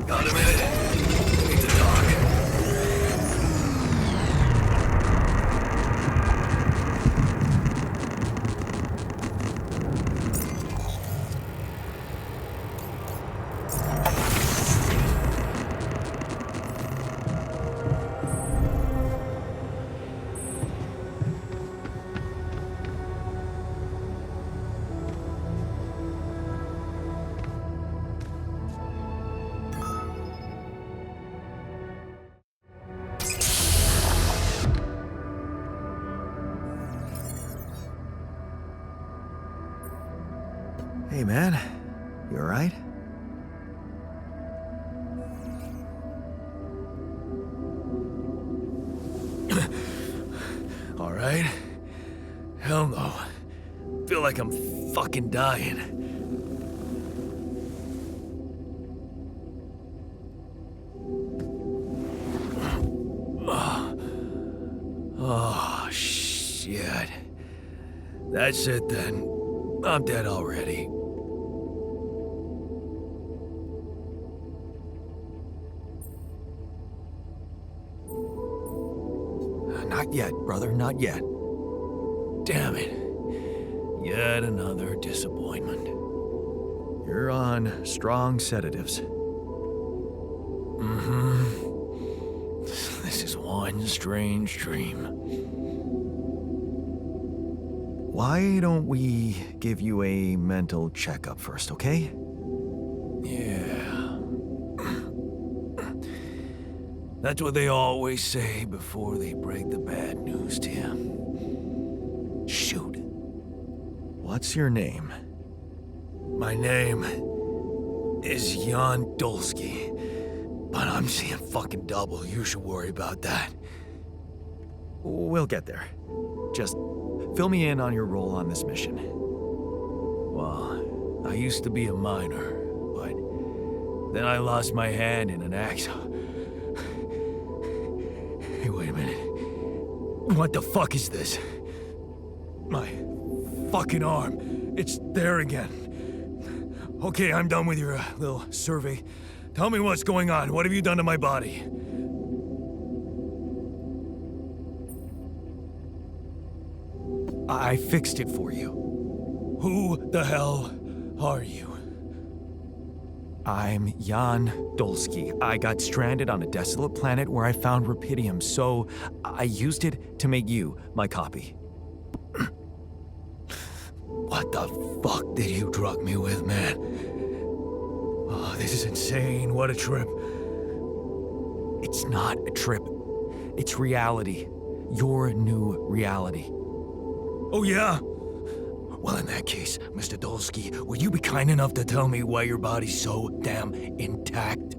Got a minute? I need to talk. Hey man, you alright? Alright? Hell no. Feel like I'm fucking dying. Oh, shit. That's it then. I'm dead already. Not yet, brother, not yet. Damn it. Yet another disappointment. You're on strong sedatives. Mm-hmm. This is one strange dream. Why don't we give you a mental checkup first, okay? Yeah. That's what they always say before they break the bad news to you. Shoot. What's your name? My name is Jan Dolsky, but I'm seeing fucking double. You should worry about that. We'll get there. Just fill me in on your role on this mission. Well, I used to be a miner, but then I lost my hand in an accident. Hey, wait a minute. What the fuck is this? My fucking arm. It's there again. Okay, I'm done with your little survey. Tell me what's going on. What have you done to my body? I fixed it for you. Who the hell are you? I'm Jan Dolsky. I got stranded on a desolate planet where I found rubidium, so I used it to make you my copy. What the fuck did you drug me with, man? Oh, this is insane. What a trip. It's not a trip. It's reality. Your new reality. Oh, yeah? Well, in that case, Mr. Dolsky, would you be kind enough to tell me why your body's so damn intact?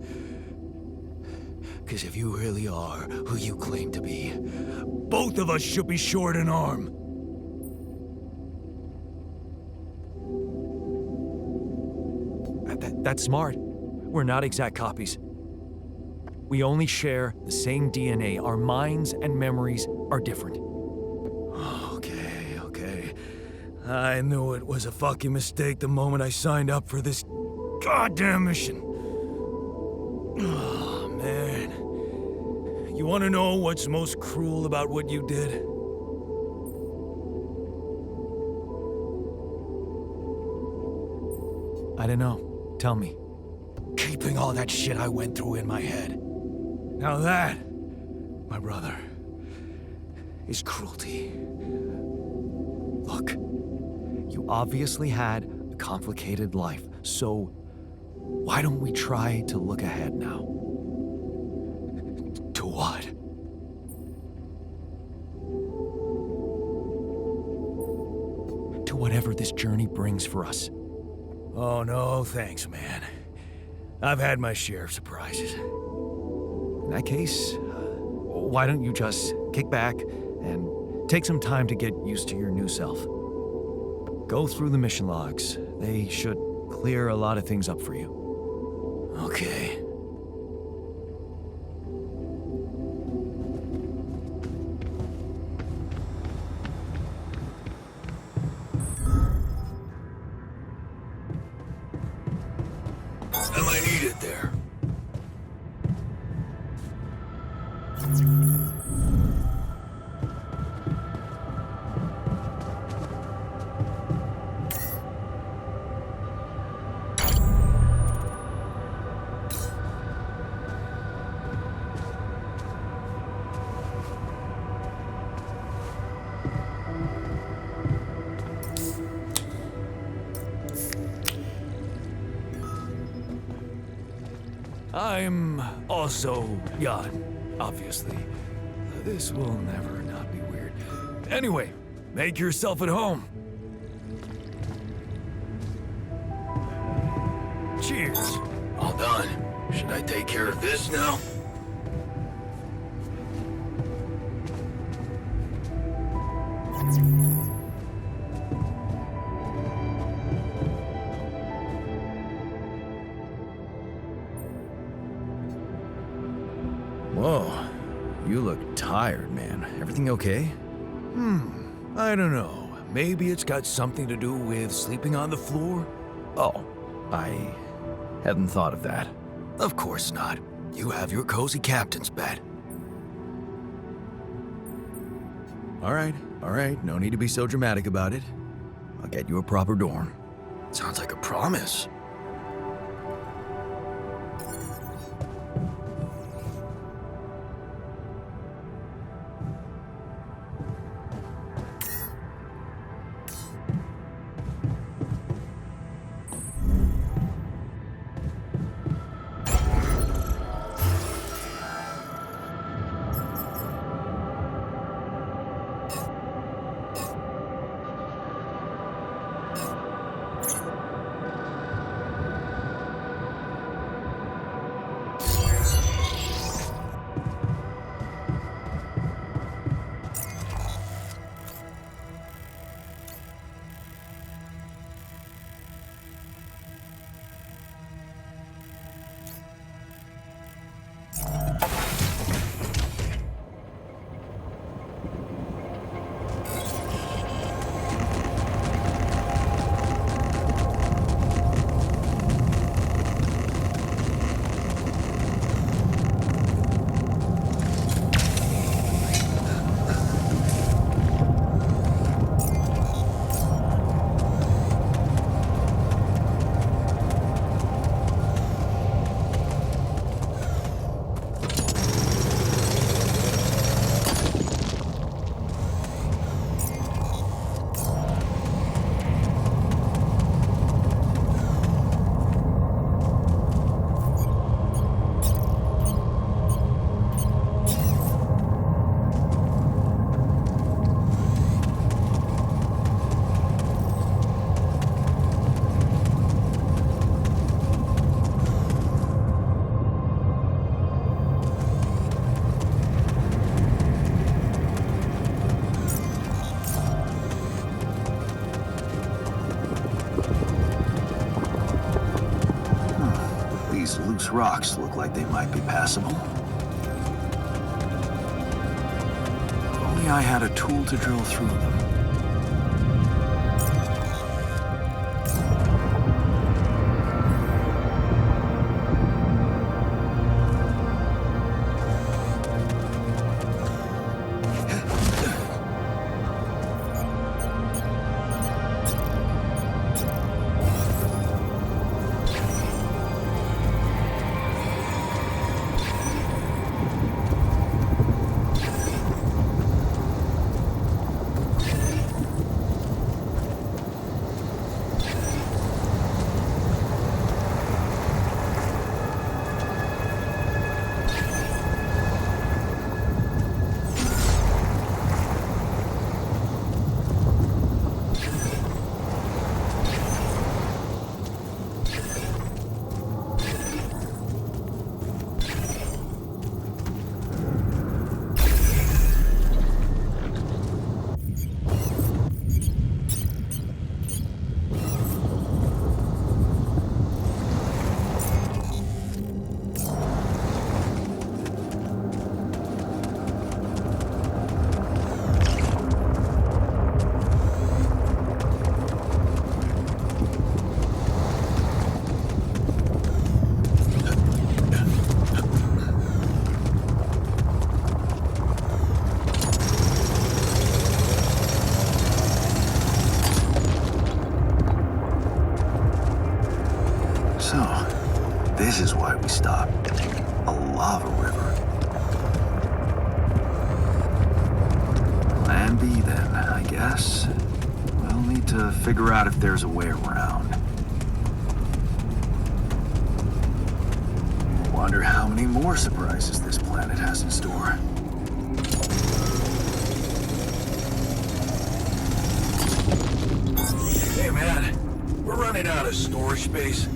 Because if you really are who you claim to be, both of us should be short an arm. That's smart. We're not exact copies. We only share the same DNA. Our minds and memories are different. Okay. I knew it was a fucking mistake the moment I signed up for this goddamn mission. Oh, man. You want to know what's most cruel about what you did? I don't know. Tell me. Keeping all that shit I went through in my head. Now that, my brother, is cruelty. Look, you obviously had a complicated life, so why don't we try to look ahead now? To what? To whatever this journey brings for us. Oh, no, thanks, man. I've had my share of surprises. In that case, why don't you just kick back and take some time to get used to your new self? Go through the mission logs. They should clear a lot of things up for you. Okay. I might need it there. I'm also Jan, obviously. This will never not be weird. Anyway, make yourself at home. Cheers. All done. Should I take care of this now? Whoa, you look tired, man. Everything okay? I don't know. Maybe it's got something to do with sleeping on the floor? Oh, I hadn't thought of that. Of course not. You have your cozy captain's bed. All right, no need to be so dramatic about it. I'll get you a proper dorm. Sounds like a promise. These loose rocks look like they might be passable. If only I had a tool to drill through them. This is why we stopped. A lava river. Plan B then, I guess. We'll need to figure out if there's a way around. wonder how many more surprises this planet has in store. Hey man, we're running out of storage space.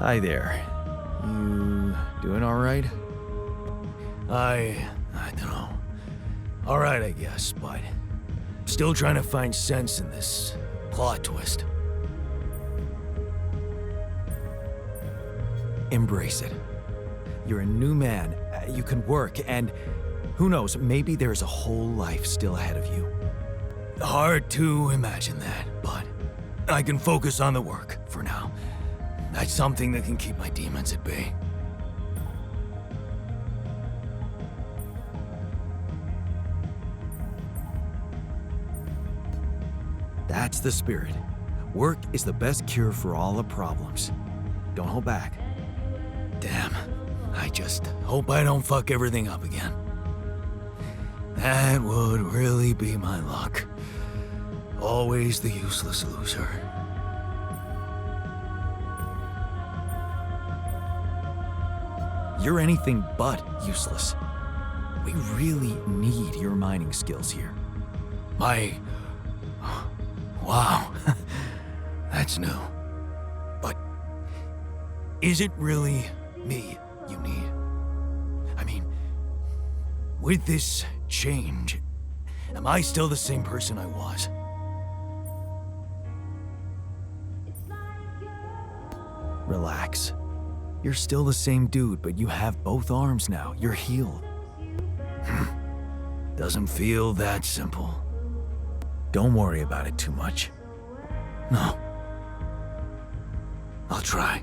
Hi there. You doing all right? I don't know. All right, I guess, but still trying to find sense in this plot twist. Embrace it. You're a new man. You can work, and who knows, maybe there's a whole life still ahead of you. Hard to imagine that, but I can focus on the work for now. That's something that can keep my demons at bay. That's the spirit. Work is the best cure for all the problems. Don't hold back. Damn, I just hope I don't fuck everything up again. That would really be my luck. Always the useless loser. You're anything but useless. We really need your mining skills here. Wow. That's new. But is it really me you need? I mean, with this change, am I still the same person I was? Relax. You're still the same dude, but you have both arms now. You're healed. Doesn't feel that simple. Don't worry about it too much. No. I'll try.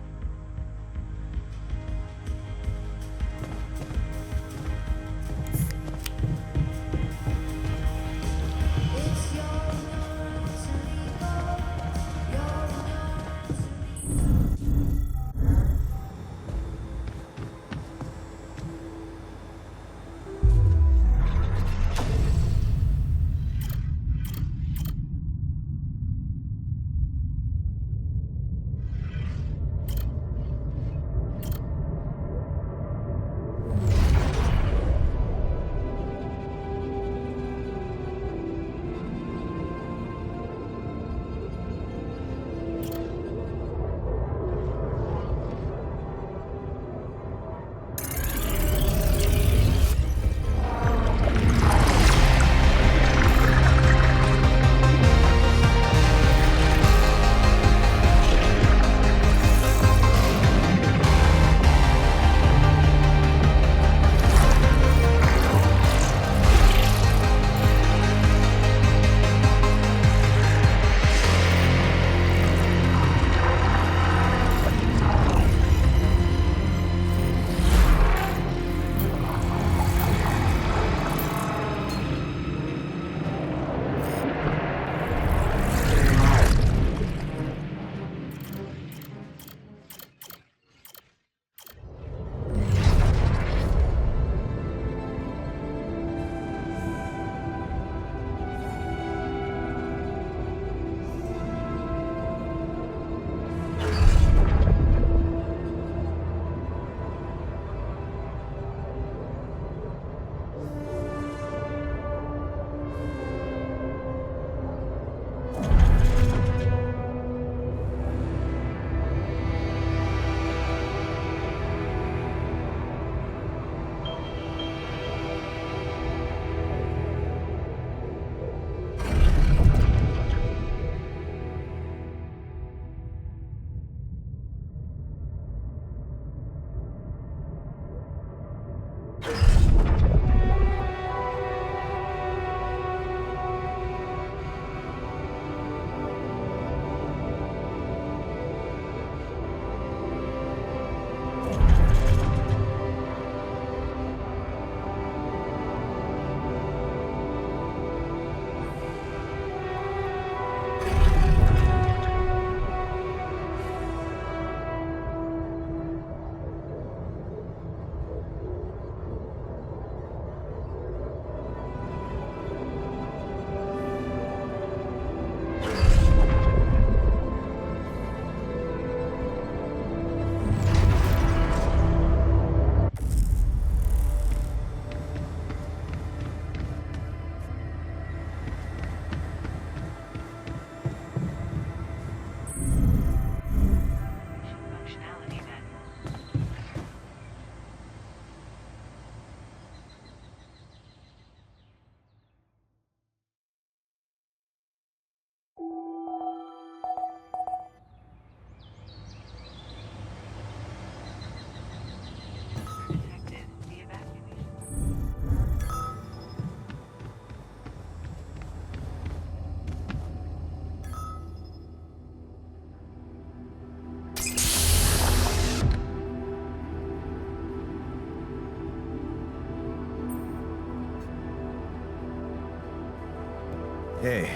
Hey,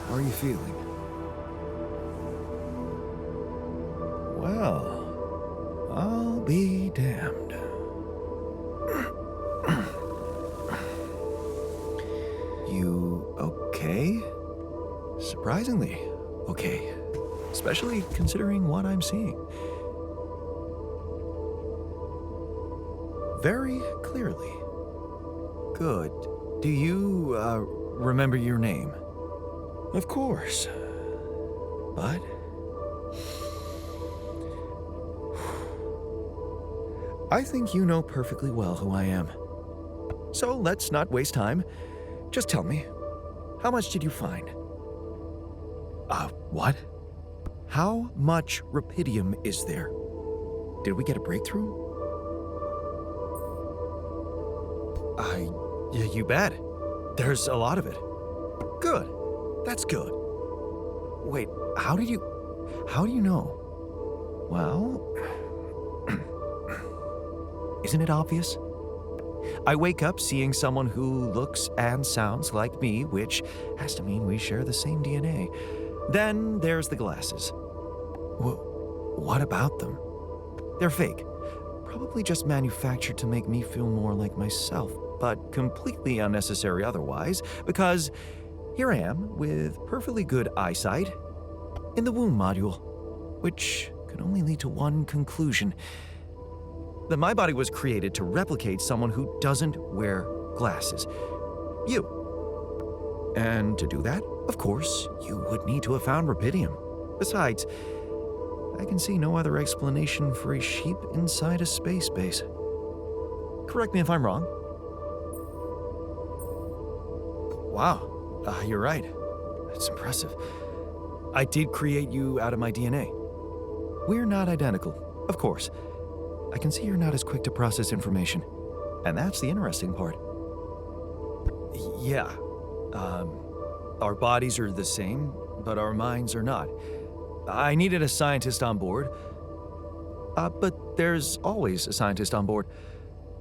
how are you feeling? Well, I'll be damned. You okay? Surprisingly okay. Especially considering what I'm seeing. Very clearly. Good. Do you, remember your name? Of course. But... I think you know perfectly well who I am. So let's not waste time. Just tell me, how much did you find? What? How much rupidium is there? Did we get a breakthrough? Yeah, you bet. There's a lot of it. Good. That's good. Wait, how do you know? Well, isn't it obvious? I wake up seeing someone who looks and sounds like me, which has to mean we share the same DNA. Then there's the glasses. What about them? They're fake. Probably just manufactured to make me feel more like myself, but completely unnecessary otherwise, because here I am with perfectly good eyesight in the womb module, which can only lead to one conclusion: that my body was created to replicate someone who doesn't wear glasses. You. And to do that, of course, you would need to have found rupidium. Besides, I can see no other explanation for a sheep inside a space base. Correct me if I'm wrong. Wow, you're right. That's impressive. I did create you out of my DNA. We're not identical, of course. I can see you're not as quick to process information. And that's the interesting part. Yeah. Our bodies are the same, but our minds are not. I needed a scientist on board. But there's always a scientist on board.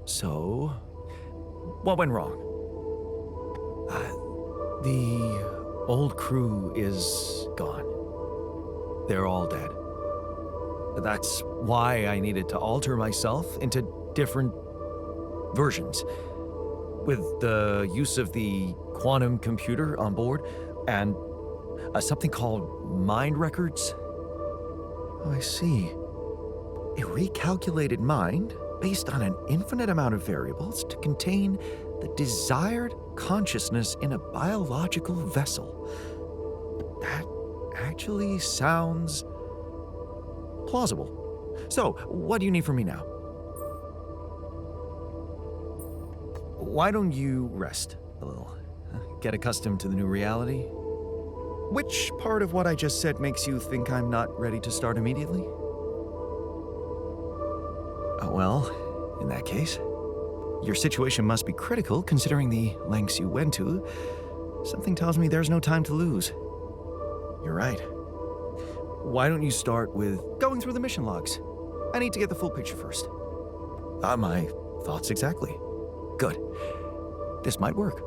So, what went wrong? The old crew is gone. They're all dead. That's why I needed to alter myself into different versions. With the use of the quantum computer on board and something called mind records. Oh, I see. A recalculated mind based on an infinite amount of variables to contain the desired consciousness in a biological vessel. That actually sounds plausible. So, what do you need from me now? Why don't you rest a little? Get accustomed to the new reality? Which part of what I just said makes you think I'm not ready to start immediately? Well, in that case, your situation must be critical considering the lengths you went to. Something tells me there's no time to lose. You're right. Why don't you start with going through the mission logs? I need to get the full picture first. My thoughts exactly. Good. This might work.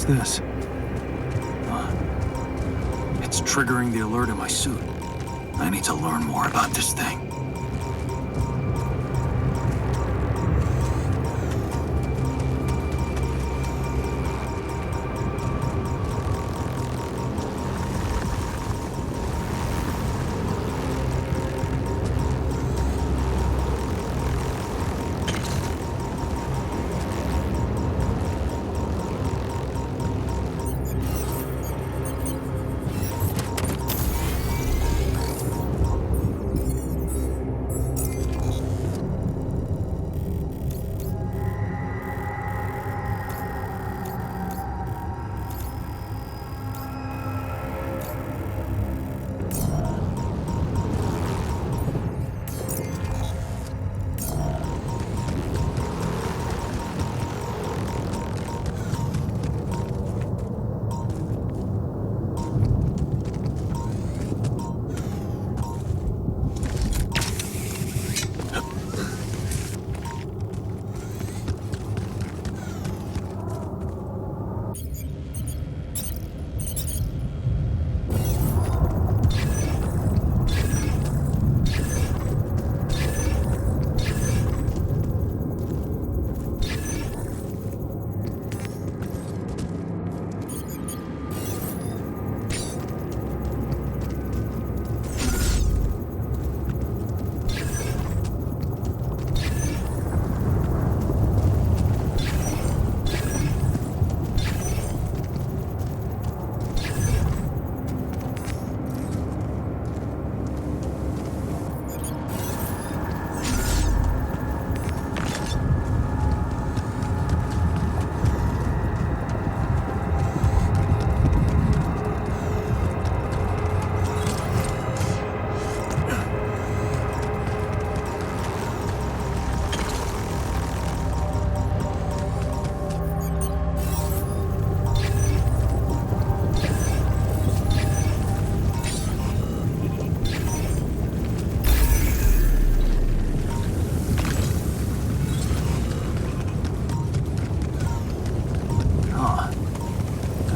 this? It's triggering the alert in my suit. I need to learn more about this thing.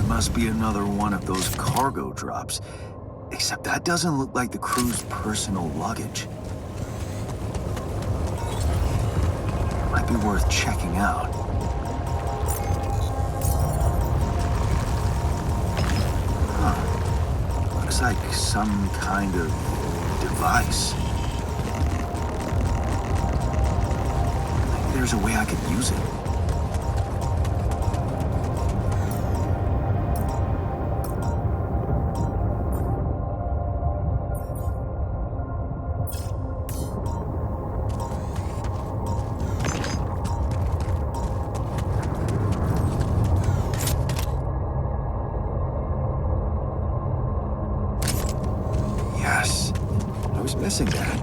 Must be another one of those cargo drops. Except that doesn't look like the crew's personal luggage. Might be worth checking out. Huh. Looks like some kind of device. Maybe there's a way I could use it. Missing that.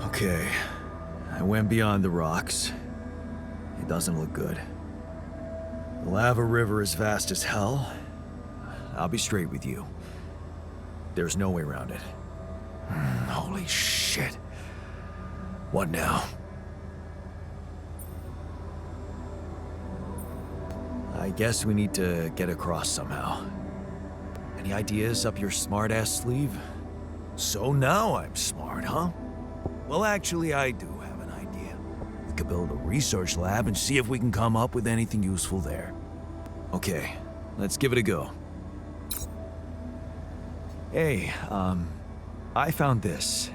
Okay, I went beyond the rocks. It doesn't look good. The lava river is vast as hell. I'll be straight with you. There's no way around it. Holy shit. What now? I guess we need to get across somehow. Any ideas up your smart-ass sleeve? So now I'm smart, huh? Well, actually, I do have an idea. We could build a research lab and see if we can come up with anything useful there. Okay, let's give it a go. Hey, I found this.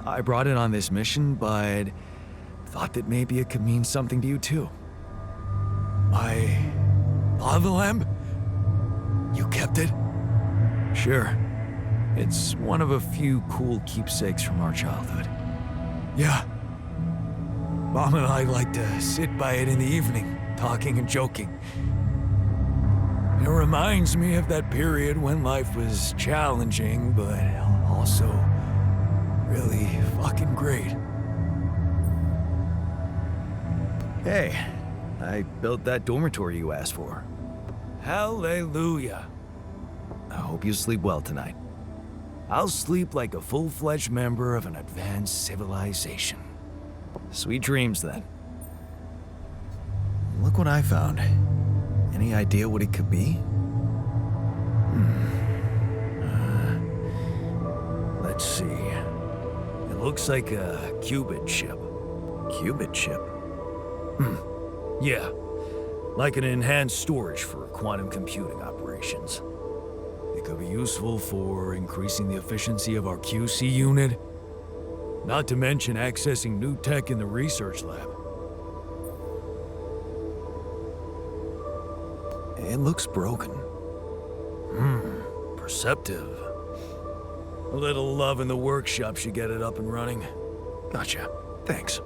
I brought it on this mission, but thought that maybe it could mean something to you too. My lava lamp? You kept it? Sure. It's one of a few cool keepsakes from our childhood. Yeah. Mom and I like to sit by it in the evening, talking and joking. It reminds me of that period when life was challenging, but also really fucking great. Hey, I built that dormitory you asked for. Hallelujah. I hope you sleep well tonight. I'll sleep like a full-fledged member of an advanced civilization. Sweet dreams, then. Look what I found. Any idea what it could be? Let's see. It looks like a qubit chip. Qubit chip? Yeah. Like an enhanced storage for quantum computing operations. It could be useful for increasing the efficiency of our QC unit. Not to mention accessing new tech in the research lab. It looks broken. Perceptive. A little love in the workshop should get it up and running. Gotcha. Thanks.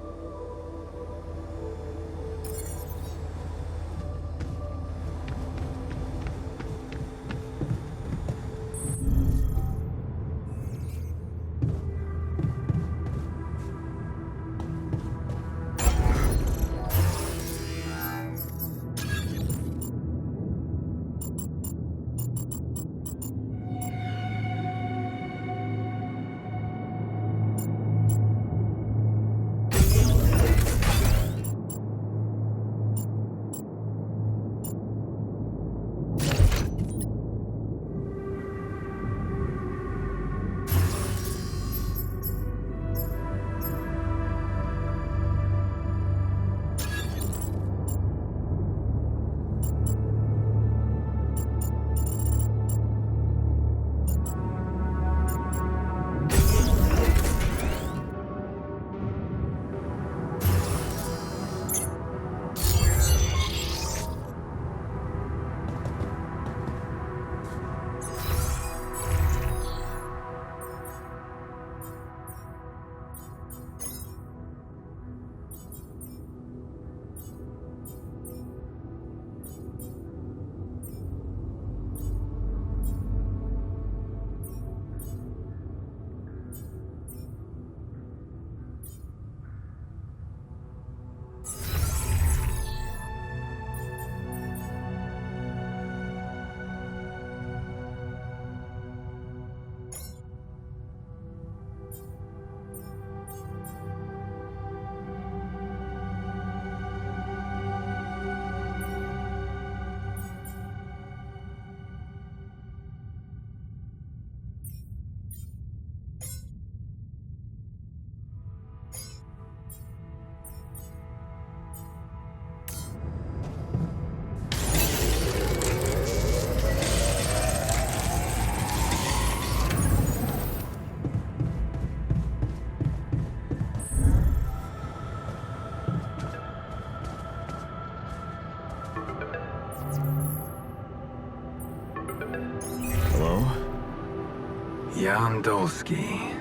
Jan Dolsky.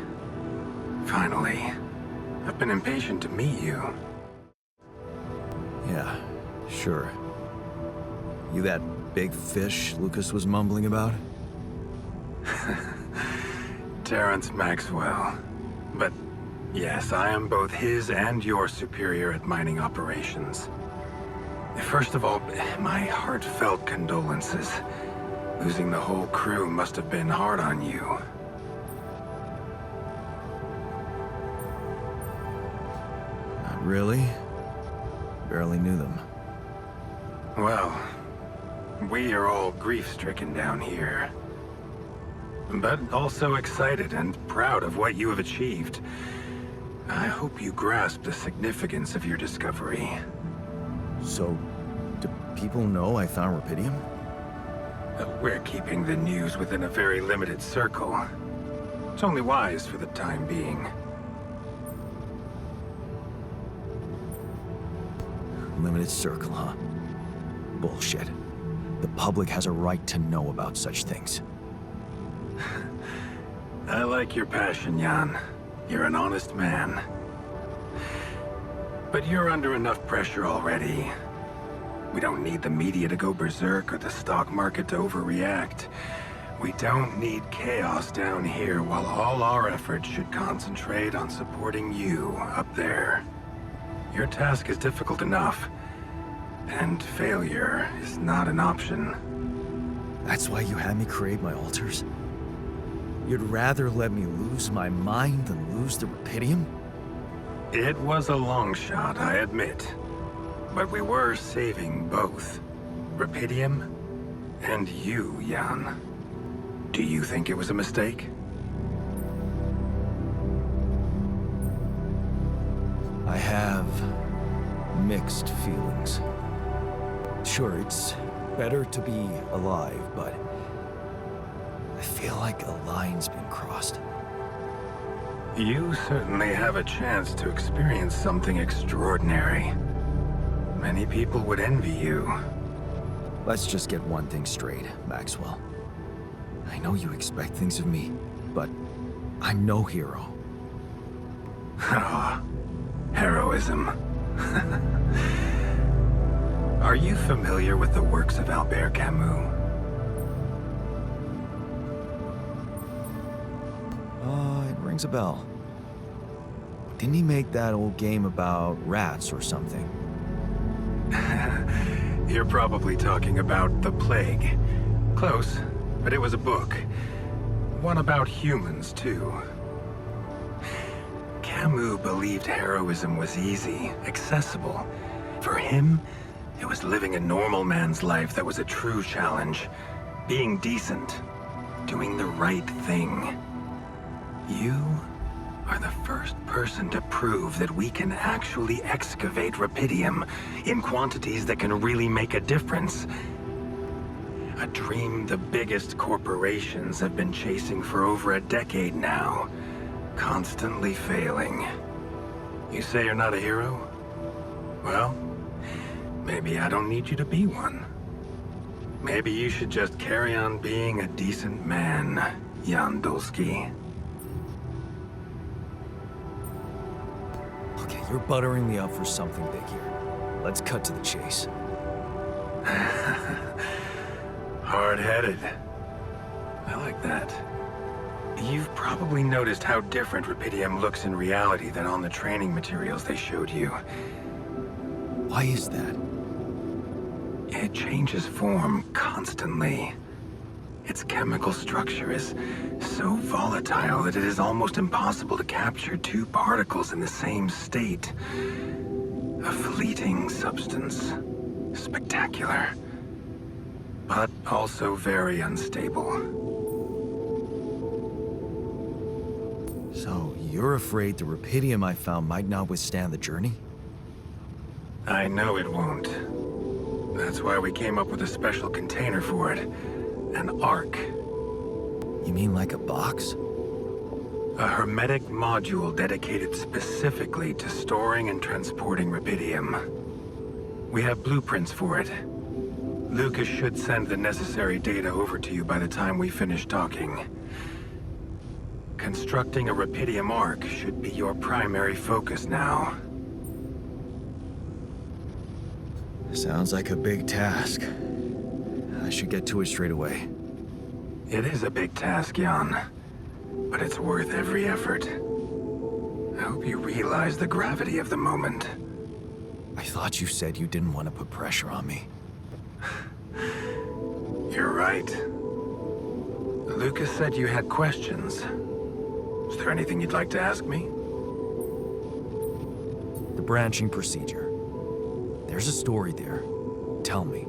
Finally. I've been impatient to meet you. Yeah, sure. You that big fish Lucas was mumbling about? Terrence Maxwell. But Yes, I am both his and your superior at mining operations. First of all, my heartfelt condolences. Losing the whole crew must have been hard on you. Not really. Barely knew them. Well, we are all grief-stricken down here. But also excited and proud of what you have achieved. I hope you grasp the significance of your discovery. So, do people know I found rupidium? We're keeping the news within a very limited circle. It's only wise for the time being. Limited circle, huh? Bullshit. The public has a right to know about such things. I like your passion, Jan. You're an honest man. But you're under enough pressure already. We don't need the media to go berserk or the stock market to overreact. We don't need chaos down here while all our efforts should concentrate on supporting you up there. Your task is difficult enough, and failure is not an option. That's why you had me create my altars? You'd rather let me lose my mind than lose the rupidium? It was a long shot, I admit. But we were saving both. Rupidium and you, Jan. Do you think it was a mistake? I have mixed feelings. Sure, it's better to be alive, but I feel like a line's been crossed. You certainly have a chance to experience something extraordinary. Many people would envy you. Let's just get one thing straight, Maxwell. I know you expect things of me, but I'm no hero. Ah, heroism. Are you familiar with the works of Albert Camus? It rings a bell. Didn't he make that old game about rats or something? You're probably talking about The Plague. Close, but it was a book. One about humans, too. Camus believed heroism was easy, accessible. For him, it was living a normal man's life that was a true challenge. Being decent. Doing the right thing. You are the first person to prove that we can actually excavate rupidium in quantities that can really make a difference. A dream the biggest corporations have been chasing for over a decade now, constantly failing. You say you're not a hero? Well, maybe I don't need you to be one. Maybe you should just carry on being a decent man, Jan Dolsky. Okay, you're buttering me up for something big here. Let's cut to the chase. Hard-headed. I like that. You've probably noticed how different rupidium looks in reality than on the training materials they showed you. Why is that? It changes form constantly. Its chemical structure is so volatile that it is almost impossible to capture two particles in the same state. A fleeting substance. Spectacular. But also very unstable. So, you're afraid the rupidium I found might not withstand the journey? I know it won't. That's why we came up with a special container for it. An ark. You mean like a box? A hermetic module dedicated specifically to storing and transporting rupidium. We have blueprints for it. Lucas should send the necessary data over to you by the time we finish talking. Constructing a rupidium ark should be your primary focus now. Sounds like a big task. I should get to it straight away. It is a big task, Jan, but it's worth every effort. I hope hope you realize the gravity of the moment. I thought you said you didn't want to put pressure on me. You're right. Lucas said you had questions. Is there anything you'd like to ask me? The branching procedure. There's a story there. Tell me.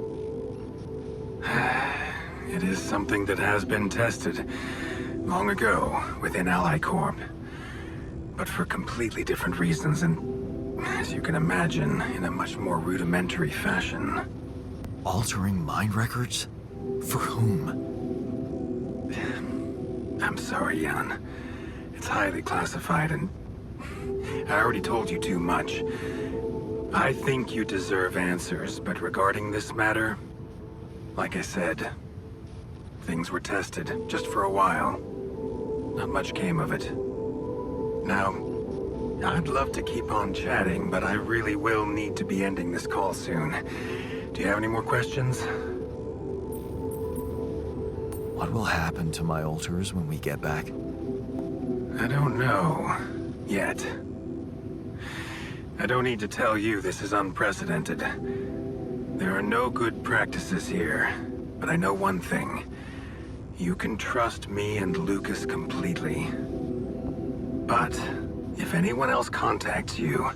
It is something that has been tested long ago within Ally Corp, but for completely different reasons and, as you can imagine, in a much more rudimentary fashion. Altering mind records? For whom? I'm sorry, Jan. It's highly classified and I already told you too much. I think you deserve answers, but regarding this matter, like I said, things were tested just for a while. Not much came of it. Now, I'd love to keep on chatting, but I really will need to be ending this call soon. Do you have any more questions? What will happen to my alters when we get back? I don't know. Yet. I don't need to tell you this is unprecedented. There are no good practices here, but I know one thing. You can trust me and Lucas completely. But if anyone else contacts you,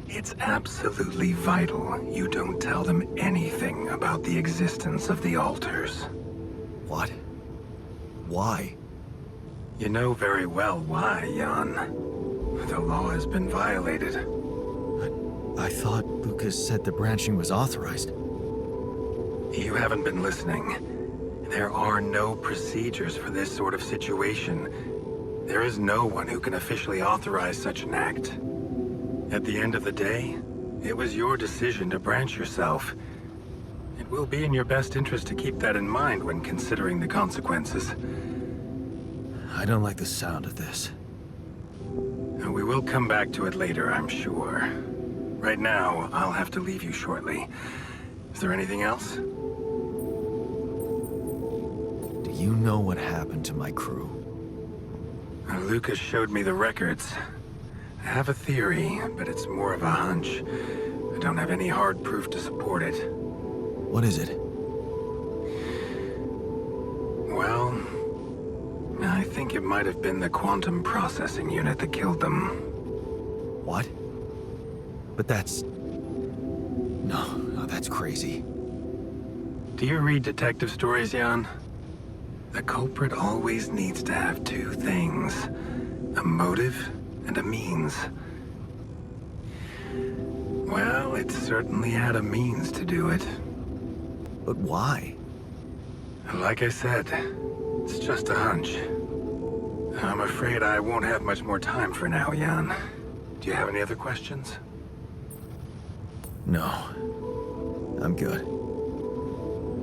it's absolutely vital you don't tell them anything about the existence of the alters. What? Why? You know very well why, Jan. The law has been violated. I thought Lucas said the branching was authorized. You haven't been listening. There are no procedures for this sort of situation. There is no one who can officially authorize such an act. At the end of the day, it was your decision to branch yourself. It will be in your best interest to keep that in mind when considering the consequences. I don't like the sound of this. And we will come back to it later, I'm sure. Right now, I'll have to leave you shortly. Is there anything else? Do you know what happened to my crew? Lucas showed me the records. I have a theory, but it's more of a hunch. I don't have any hard proof to support it. What is it? Well, I think it might have been the quantum processing unit that killed them. What? But that's... No, that's crazy. Do you read detective stories, Jan? The culprit always needs to have two things. A motive and a means. Well, it certainly had a means to do it. But why? Like I said, it's just a hunch. I'm afraid I won't have much more time for now, Jan. Do you have any other questions? No. I'm good.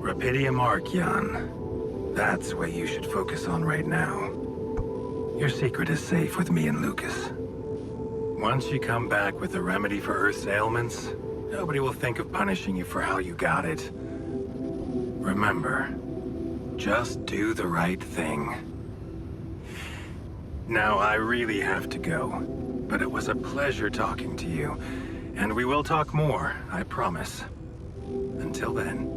Rapidium arc, Jan. That's what you should focus on right now. Your secret is safe with me and Lucas. Once you come back with a remedy for Earth's ailments, nobody will think of punishing you for how you got it. Remember, just do the right thing. Now, I really have to go, but it was a pleasure talking to you, and we will talk more, I promise. Until then.